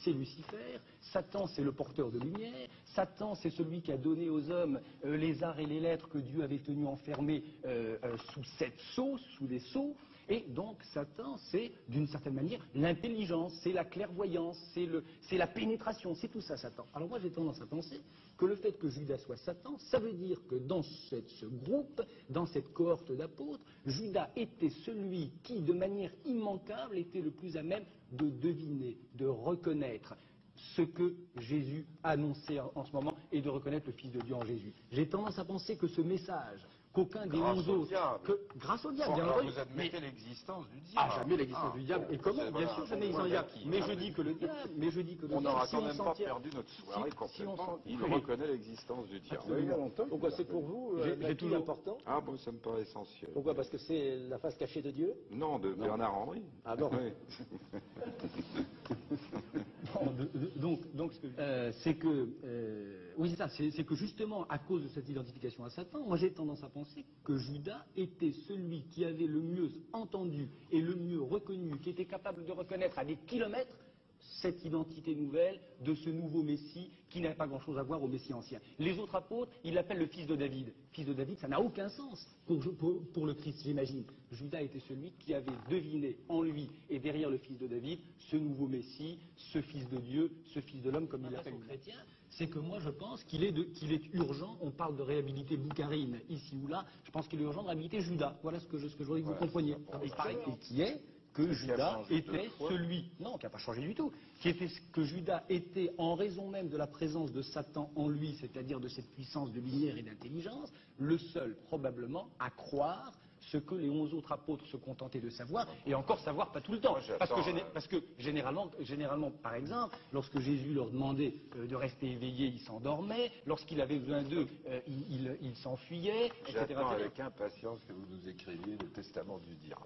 c'est Lucifer, Satan, c'est le porteur de lumière, Satan, c'est celui qui a donné aux hommes les arts et les lettres que Dieu avait tenus enfermés sous 7 sceaux, sous des sceaux. Et donc Satan, c'est d'une certaine manière l'intelligence, c'est la clairvoyance, c'est la pénétration, c'est tout ça Satan. Alors moi j'ai tendance à penser que le fait que Judas soit Satan, ça veut dire que dans ce groupe, dans cette cohorte d'apôtres, Judas était celui qui, de manière immanquable, était le plus à même de deviner, de reconnaître ce que Jésus annonçait en ce moment et de reconnaître le Fils de Dieu en Jésus. J'ai tendance à penser que ce message, qu'aucun des 11 autres... Grâce au diable, bon, bien alors entendu. vous admettez l'existence du diable. Ah, jamais l'existence du diable. Et comment? Bien sûr, jamais l'existence du diable. Mais je dis que le diable... On n'aura quand même pas perdu notre soirée complètement. Il reconnaît l'existence du diable. Pourquoi c'est pour vous tout important? Ah bon, ça me paraît essentiel. Pourquoi? Parce que c'est la face cachée de Dieu? Non, de Bernard Henry. Ah bon? Oui. Donc, c'est que, oui, c'est ça, c'est que justement, à cause de cette identification à Satan, moi j'ai tendance à penser que Judas était celui qui avait le mieux entendu et le mieux reconnu, qui était capable de reconnaître à des kilomètres cette identité nouvelle de ce nouveau Messie qui n'a pas grand-chose à voir au Messie ancien. Les autres apôtres, ils l'appellent le fils de David. Fils de David, ça n'a aucun sens pour le Christ, j'imagine. Judas était celui qui avait deviné en lui et derrière le fils de David ce nouveau Messie, ce fils de Dieu, ce fils de l'homme, comme il l'appelle aux chrétiens. C'est que moi je pense qu'il est urgent, on parle de réhabiliter Boukharine ici ou là, je pense qu'il est urgent de réhabiliter Judas. Voilà ce que je voudrais que vous compreniez. Et qui est que Judas était celui, non, qui n'a pas changé du tout, que Judas était, en raison même de la présence de Satan en lui, c'est-à-dire de cette puissance de lumière et d'intelligence, le seul probablement à croire ce que les 11 autres apôtres se contentaient de savoir, et encore savoir pas tout le temps. Parce que généralement, par exemple, lorsque Jésus leur demandait de rester éveillés, ils s'endormaient, lorsqu'il avait besoin d'eux, ils s'enfuyaient, etc. J'attends avec impatience que vous nous écriviez le testament du diable.